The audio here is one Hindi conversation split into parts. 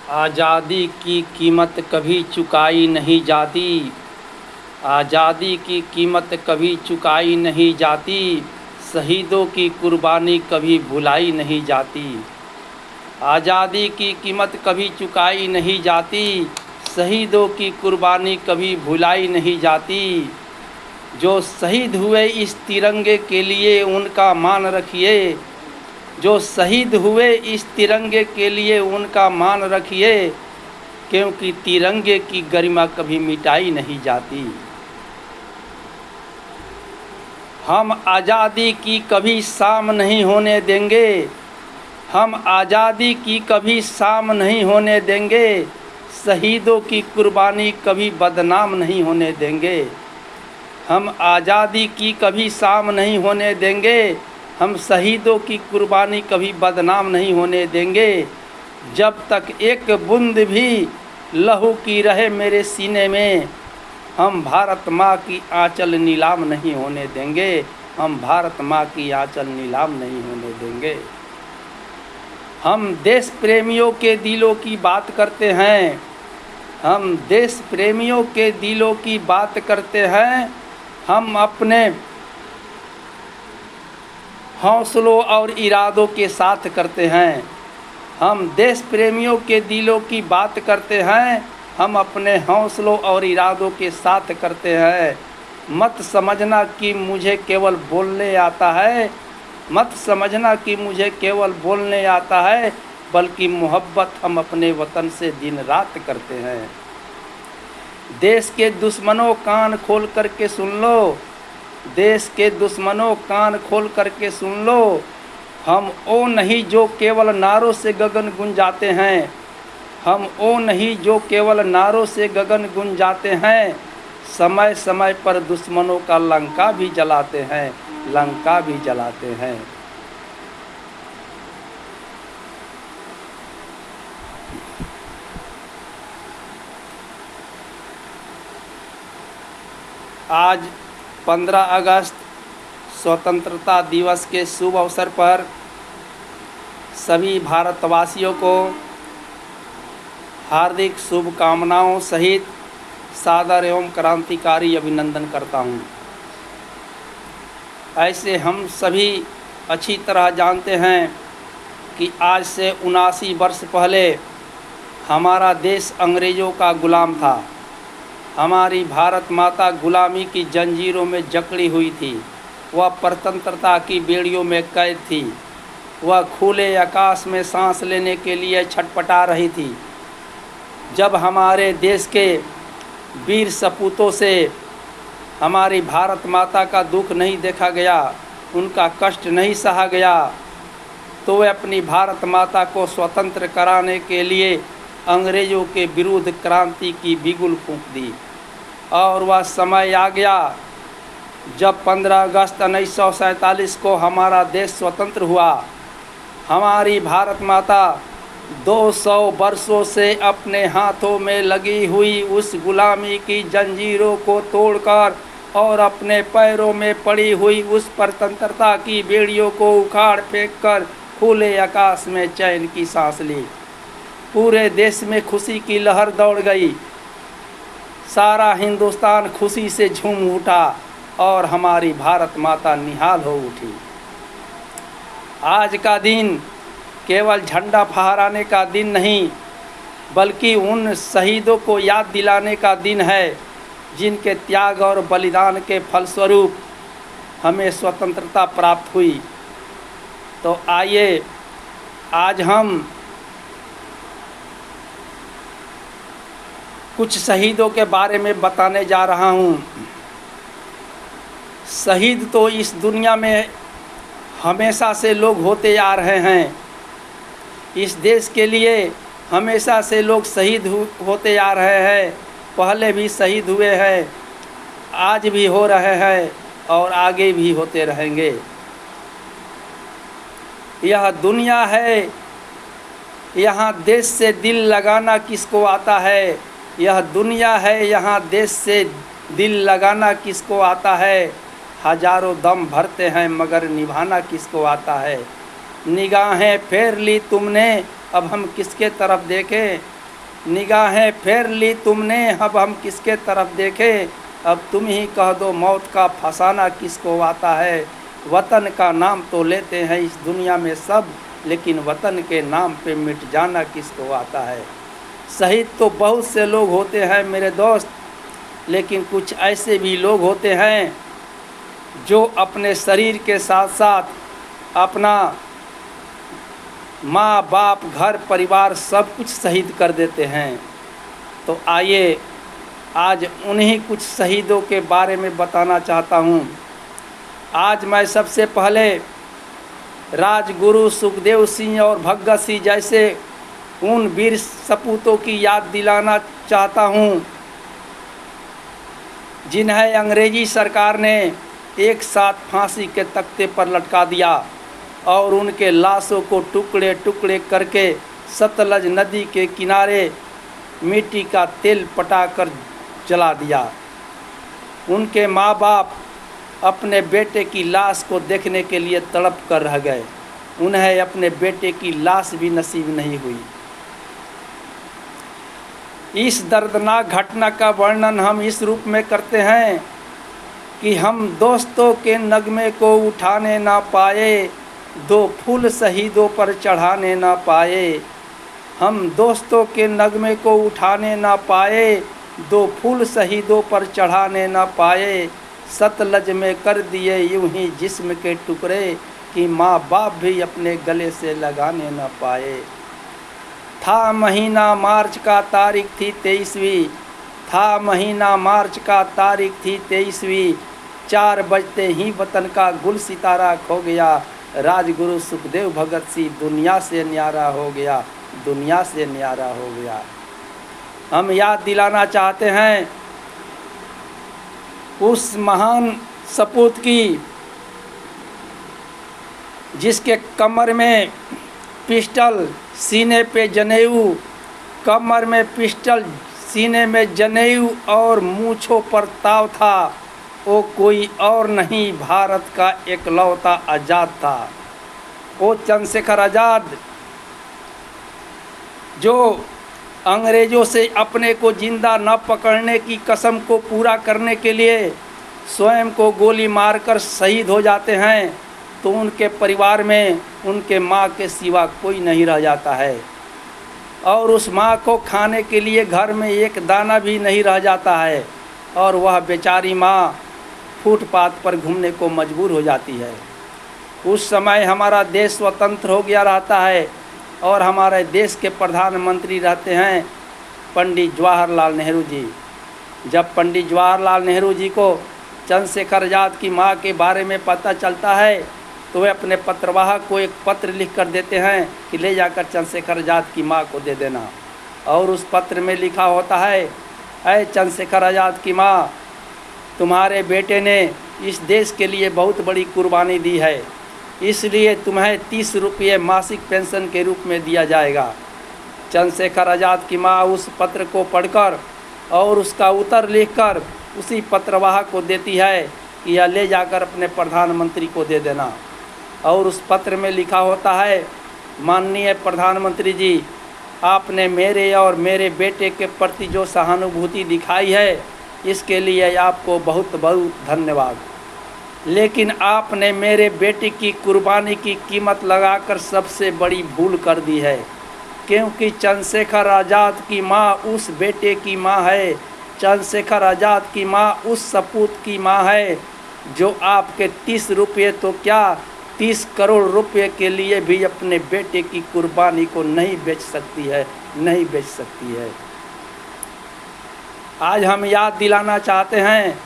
आज़ादी की कीमत कभी चुकाई नहीं जाती। आज़ादी की कीमत कभी चुकाई नहीं जाती। शहीदों की कुर्बानी कभी भुलाई नहीं जाती। आज़ादी की कीमत कभी चुकाई नहीं जाती। शहीदों की कुर्बानी कभी भुलाई नहीं जाती। जो शहीद हुए इस तिरंगे के लिए उनका मान रखिए। जो शहीद हुए इस तिरंगे के लिए उनका मान रखिए, क्योंकि तिरंगे की गरिमा कभी मिटाई नहीं जाती। हम आज़ादी की कभी शाम नहीं होने देंगे। हम आज़ादी की कभी शाम नहीं होने देंगे। शहीदों की कुर्बानी कभी बदनाम नहीं होने देंगे। हम आज़ादी की कभी शाम नहीं होने देंगे। हम शहीदों की कुर्बानी कभी बदनाम नहीं होने देंगे। जब तक एक बूंद भी लहू की रहे मेरे सीने में, हम भारत माँ की आंचल नीलाम नहीं होने देंगे। हम भारत माँ की आंचल नीलाम नहीं होने देंगे। हम देश प्रेमियों के दिलों की बात करते हैं। हम देश प्रेमियों के दिलों की बात करते हैं। हम अपने हौसलों और इरादों के साथ करते हैं। हम देश प्रेमियों के दिलों की बात करते हैं। हम अपने हौसलों और इरादों के साथ करते हैं। मत समझना कि मुझे केवल बोलने आता है। मत समझना कि मुझे केवल बोलने आता है, बल्कि मोहब्बत हम अपने वतन से दिन रात करते हैं। देश के दुश्मनों कान खोल करके सुन लो। देश के दुश्मनों कान खोल करके सुन लो। हम वो नहीं जो केवल नारों से गगन गुंजाते हैं। हम वो नहीं जो केवल नारों से गगन गुंजाते हैं। समय समय पर दुश्मनों का लंका भी जलाते हैं। लंका भी जलाते हैं। आज 15 अगस्त स्वतंत्रता दिवस के शुभ अवसर पर सभी भारतवासियों को हार्दिक शुभकामनाओं सहित सादर एवं क्रांतिकारी अभिनंदन करता हूं। ऐसे हम सभी अच्छी तरह जानते हैं कि आज से 79 वर्ष पहले हमारा देश अंग्रेज़ों का गुलाम था। हमारी भारत माता गुलामी की जंजीरों में जकड़ी हुई थी। वह स्वतंत्रता की बेड़ियों में कैद थी। वह खुले आकाश में सांस लेने के लिए छटपटा रही थी। जब हमारे देश के वीर सपूतों से हमारी भारत माता का दुख नहीं देखा गया, उनका कष्ट नहीं सहा गया, तो वे अपनी भारत माता को स्वतंत्र कराने के लिए अंग्रेज़ों के विरुद्ध क्रांति की बिगुल फूंक दी। और वह समय आ गया जब 15 अगस्त 1947 को हमारा देश स्वतंत्र हुआ। हमारी भारत माता 200 वर्षों से अपने हाथों में लगी हुई उस गुलामी की जंजीरों को तोड़कर और अपने पैरों में पड़ी हुई उस स्वतंत्रता की बेड़ियों को उखाड़ फेंककर खुले आकाश में चैन की सांस ली। पूरे देश में खुशी की लहर दौड़ गई। सारा हिंदुस्तान खुशी से झूम उठा और हमारी भारत माता निहाल हो उठी। आज का दिन केवल झंडा फहराने का दिन नहीं, बल्कि उन शहीदों को याद दिलाने का दिन है जिनके त्याग और बलिदान के फलस्वरूप हमें स्वतंत्रता प्राप्त हुई। तो आइए आज हम कुछ शहीदों के बारे में बताने जा रहा हूँ। शहीद तो इस दुनिया में हमेशा से लोग होते आ रहे हैं। इस देश के लिए हमेशा से लोग शहीद होते आ रहे हैं। पहले भी शहीद हुए हैं, आज भी हो रहे हैं और आगे भी होते रहेंगे। यह दुनिया है, यहाँ देश से दिल लगाना किसको आता है। यह दुनिया है, यहाँ देश से दिल लगाना किसको आता है। हजारों दम भरते हैं मगर निभाना किसको आता है। निगाहें फेर ली तुमने, अब हम किसके तरफ देखें। निगाहें फेर ली तुमने, अब हम किसके तरफ देखें। अब तुम ही कह दो मौत का फसाना किसको आता है। वतन का नाम तो लेते हैं इस दुनिया में सब, लेकिन वतन के नाम पे मिट जाना किसको आता है। शहीद तो बहुत से लोग होते हैं मेरे दोस्त, लेकिन कुछ ऐसे भी लोग होते हैं जो अपने शरीर के साथ साथ अपना माँ बाप घर परिवार सब कुछ शहीद कर देते हैं। तो आइए आज उन्हीं कुछ शहीदों के बारे में बताना चाहता हूँ। आज मैं सबसे पहले राजगुरु सुखदेव सिंह और भगत सिंह जैसे उन वीर सपूतों की याद दिलाना चाहता हूँ जिन्हें अंग्रेजी सरकार ने एक साथ फांसी के तख्ते पर लटका दिया और उनके लाशों को टुकड़े टुकड़े करके सतलज नदी के किनारे मिट्टी का तेल पटाकर जला दिया। उनके माँ बाप अपने बेटे की लाश को देखने के लिए तड़प कर रह गए। उन्हें अपने बेटे की लाश भी नसीब नहीं हुई। इस दर्दनाक घटना का वर्णन हम इस रूप में करते हैं कि हम दोस्तों के नगमे को उठाने ना पाए, दो फूल शहीदों पर चढ़ाने ना पाए। हम दोस्तों के नगमे को उठाने ना पाए, दो फूल शहीदों पर चढ़ाने ना पाए। सतलज में कर दिए यूं ही जिस्म के टुकड़े कि माँ बाप भी अपने गले से लगाने ना पाए। था महीना मार्च का तारीख थी 23वीं, था महीना मार्च का तारीख थी 23वीं। 4 बजते ही वतन का गुल सितारा खो गया। राजगुरु सुखदेव भगत सिंह दुनिया से न्यारा हो गया, दुनिया से न्यारा हो गया। हम याद दिलाना चाहते हैं उस महान सपूत की जिसके कमर में पिस्टल, सीने पे जनेऊ, कमर में पिस्टल, सीने में जनेऊ और मूँछों पर ताव था। वो कोई और नहीं, भारत का एकलौता आज़ाद था। वो चंद्रशेखर आज़ाद जो अंग्रेज़ों से अपने को जिंदा न पकड़ने की कसम को पूरा करने के लिए स्वयं को गोली मारकर शहीद हो जाते हैं, तो उनके परिवार में उनके माँ के सिवा कोई नहीं रह जाता है। और उस माँ को खाने के लिए घर में एक दाना भी नहीं रह जाता है और वह बेचारी माँ फुटपाथ पर घूमने को मजबूर हो जाती है। उस समय हमारा देश स्वतंत्र हो गया रहता है और हमारे देश के प्रधानमंत्री रहते हैं पंडित जवाहरलाल नेहरू जी। जब पंडित जवाहरलाल नेहरू जी को चंद्रशेखर आज़ाद की माँ के बारे में पता चलता है तो वे अपने पत्रवाहक को एक पत्र लिख कर देते हैं कि ले जाकर चंद्रशेखर आज़ाद की माँ को दे देना। और उस पत्र में लिखा होता है, ऐ चंद्रशेखर आज़ाद की माँ, तुम्हारे बेटे ने इस देश के लिए बहुत बड़ी कुर्बानी दी है, इसलिए तुम्हें 30 रुपये मासिक पेंशन के रूप में दिया जाएगा। चंद्रशेखर आज़ाद की माँ उस पत्र को पढ़कर और उसका उत्तर लिखकर उसी पत्रवाहक को देती है कि यह ले जाकर अपने प्रधानमंत्री को दे देना। और उस पत्र में लिखा होता है, माननीय प्रधानमंत्री जी, आपने मेरे और मेरे बेटे के प्रति जो सहानुभूति दिखाई है इसके लिए आपको बहुत बहुत धन्यवाद। लेकिन आपने मेरे बेटे की कुर्बानी की कीमत लगाकर सबसे बड़ी भूल कर दी है, क्योंकि चंद्रशेखर आज़ाद की माँ उस बेटे की माँ है, चंद्रशेखर आज़ाद की माँ उस सपूत की माँ है जो आपके 30 रुपये तो क्या 30 करोड़ रुपए के लिए भी अपने बेटे की कुर्बानी को नहीं बेच सकती है, नहीं बेच सकती है। आज हम याद दिलाना चाहते हैं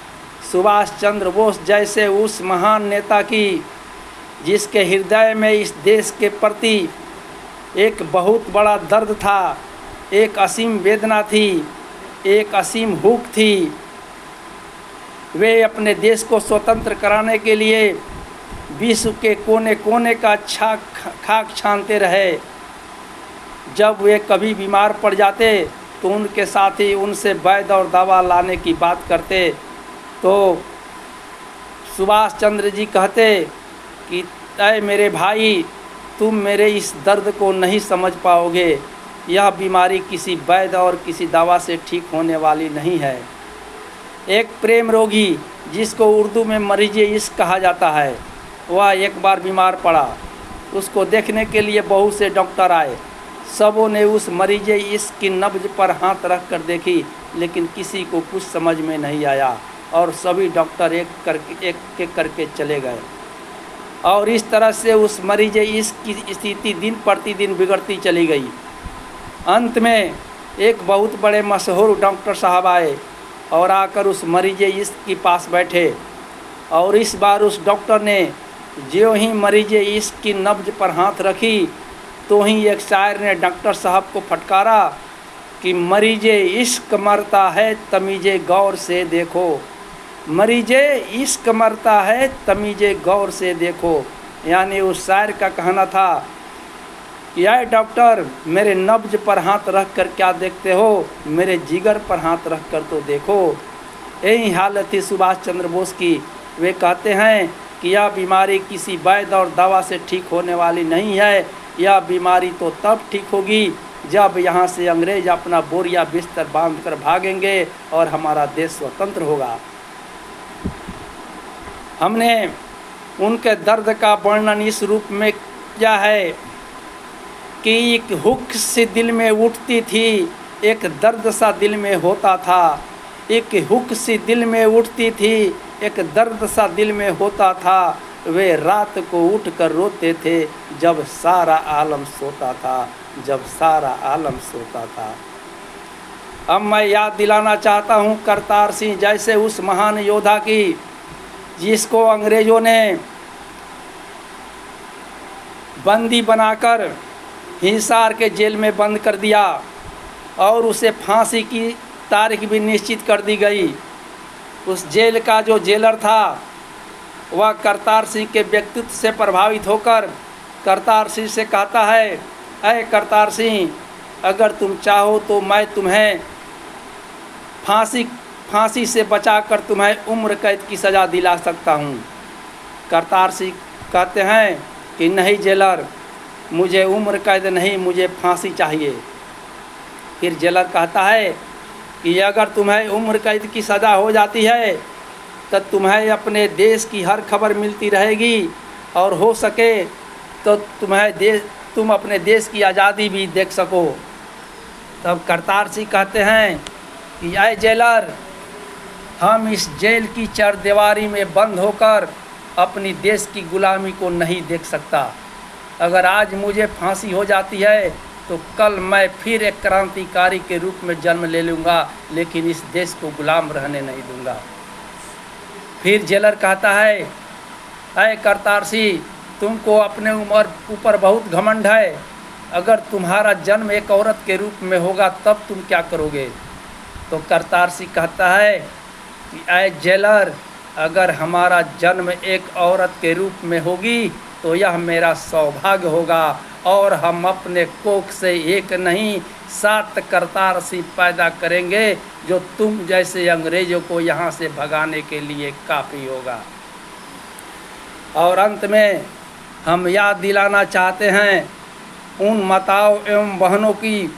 सुभाष चंद्र बोस जैसे उस महान नेता की जिसके हृदय में इस देश के प्रति एक बहुत बड़ा दर्द था, एक असीम वेदना थी, एक असीम भूख थी। वे अपने देश को स्वतंत्र कराने के लिए विश्व के कोने कोने का खाक छानते रहे। जब वे कभी बीमार पड़ जाते तो उनके साथी उनसे वैद्य और दवा लाने की बात करते तो सुभाष चंद्र जी कहते कि अय मेरे भाई, तुम मेरे इस दर्द को नहीं समझ पाओगे, यह बीमारी किसी वैद्य और किसी दवा से ठीक होने वाली नहीं है। एक प्रेम रोगी, जिसको उर्दू में मरीज़े इश्क कहा जाता है, वह एक बार बीमार पड़ा। उसको देखने के लिए बहुत से डॉक्टर आए। सबों ने उस मरीज़े इश्क की नब्ज पर हाथ रख कर देखी, लेकिन किसी को कुछ समझ में नहीं आया और सभी डॉक्टर एक करके चले गए। और इस तरह से उस मरीज़े इश्क की स्थिति दिन प्रतिदिन बिगड़ती चली गई। अंत में एक बहुत बड़े मशहूर डॉक्टर साहब आए और आकर उस मरीज़े इश्क के पास बैठे। और इस बार उस डॉक्टर ने ज्यों ही मरीज़े इश्क की नब्ज पर हाथ रखी, तो ही एक शायर ने डॉक्टर साहब को फटकारा कि मरीज़े इश्क मरता है तमीज़े गौर से देखो, मरीज़े इश्क मरता है तमीज़े गौर से देखो। यानी उस शायर का कहना था कि आए डॉक्टर, मेरे नब्ज पर हाथ रख कर क्या देखते हो, मेरे जिगर पर हाथ रख कर तो देखो। यही हालत थी सुभाष चंद्र बोस की। वे कहते हैं कि यह बीमारी किसी वैद्य और दवा से ठीक होने वाली नहीं है। यह बीमारी तो तब ठीक होगी जब यहाँ से अंग्रेज अपना बोरिया बिस्तर बांध कर भागेंगे और हमारा देश स्वतंत्र होगा। हमने उनके दर्द का वर्णन इस रूप में किया है कि एक हुक सी दिल में उठती थी, एक दर्द सा दिल में होता था। एक हुक सी दिल में उठती थी, एक दर्द सा दिल में होता था। वे रात को उठ कर रोते थे जब सारा आलम सोता था, जब सारा आलम सोता था। अब मैं याद दिलाना चाहता हूँ करतार सिंह जैसे उस महान योद्धा की, जिसको अंग्रेज़ों ने बंदी बनाकर हिसार के जेल में बंद कर दिया और उसे फांसी की तारीख भी निश्चित कर दी गई। उस जेल का जो जेलर था वह करतार सिंह के व्यक्तित्व से प्रभावित होकर करतार सिंह से कहता है, अरे करतार सिंह, अगर तुम चाहो तो मैं तुम्हें फांसी से बचाकर तुम्हें उम्र कैद की सज़ा दिला सकता हूँ। करतार सिंह कहते हैं कि नहीं जेलर, मुझे उम्र कैद नहीं, मुझे फांसी चाहिए। फिर जेलर कहता है कि अगर तुम्हें उम्र कैद की सज़ा हो जाती है तो तुम्हें अपने देश की हर खबर मिलती रहेगी और हो सके तो तुम अपने देश की आज़ादी भी देख सको। तब करतार सिंह कहते हैं कि आए जेलर, हम इस जेल की चरदीवारी में बंद होकर अपनी देश की गुलामी को नहीं देख सकता। अगर आज मुझे फांसी हो जाती है तो कल मैं फिर एक क्रांतिकारी के रूप में जन्म ले लूँगा, लेकिन इस देश को गुलाम रहने नहीं दूँगा। फिर जेलर कहता है, अय करतार सिंह, तुमको अपने उम्र ऊपर बहुत घमंड है। अगर तुम्हारा जन्म एक औरत के रूप में होगा तब तुम क्या करोगे? तो करतार सिंह कहता है कि अय जेलर, अगर हमारा जन्म एक औरत के रूप में होगी तो यह मेरा सौभाग्य होगा और हम अपने कोख से एक नहीं 7 करतार सिंह पैदा करेंगे, जो तुम जैसे अंग्रेज़ों को यहाँ से भगाने के लिए काफ़ी होगा। और अंत में हम याद दिलाना चाहते हैं उन माताओं एवं बहनों की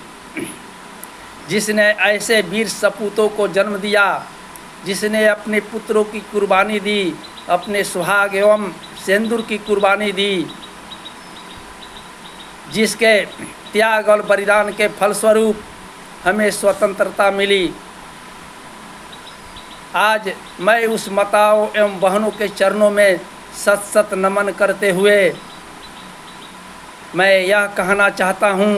जिसने ऐसे वीर सपूतों को जन्म दिया, जिसने अपने पुत्रों की कुर्बानी दी, अपने सुहाग एवं सिंदूर की कुर्बानी दी, जिसके त्याग और बलिदान के फलस्वरूप हमें स्वतंत्रता मिली। आज मैं उस माताओं एवं बहनों के चरणों में सत सत नमन करते हुए मैं यह कहना चाहता हूँ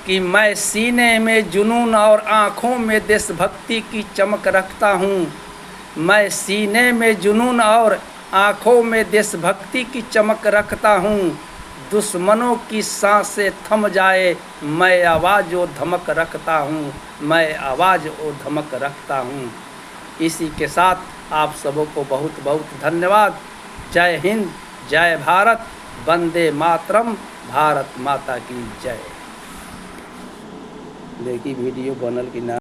कि मैं सीने में जुनून और आँखों में देशभक्ति की चमक रखता हूँ। मैं सीने में जुनून और आँखों में देशभक्ति की चमक रखता हूँ। दुश्मनों की सांसें थम जाए, मैं आवाज़ और धमक रखता हूँ, मैं आवाज़ और धमक रखता हूँ। इसी के साथ आप सबों को बहुत बहुत धन्यवाद। जय हिंद, जय भारत, वंदे मातरम, भारत माता की जय। देखी वीडियो बनल की ना।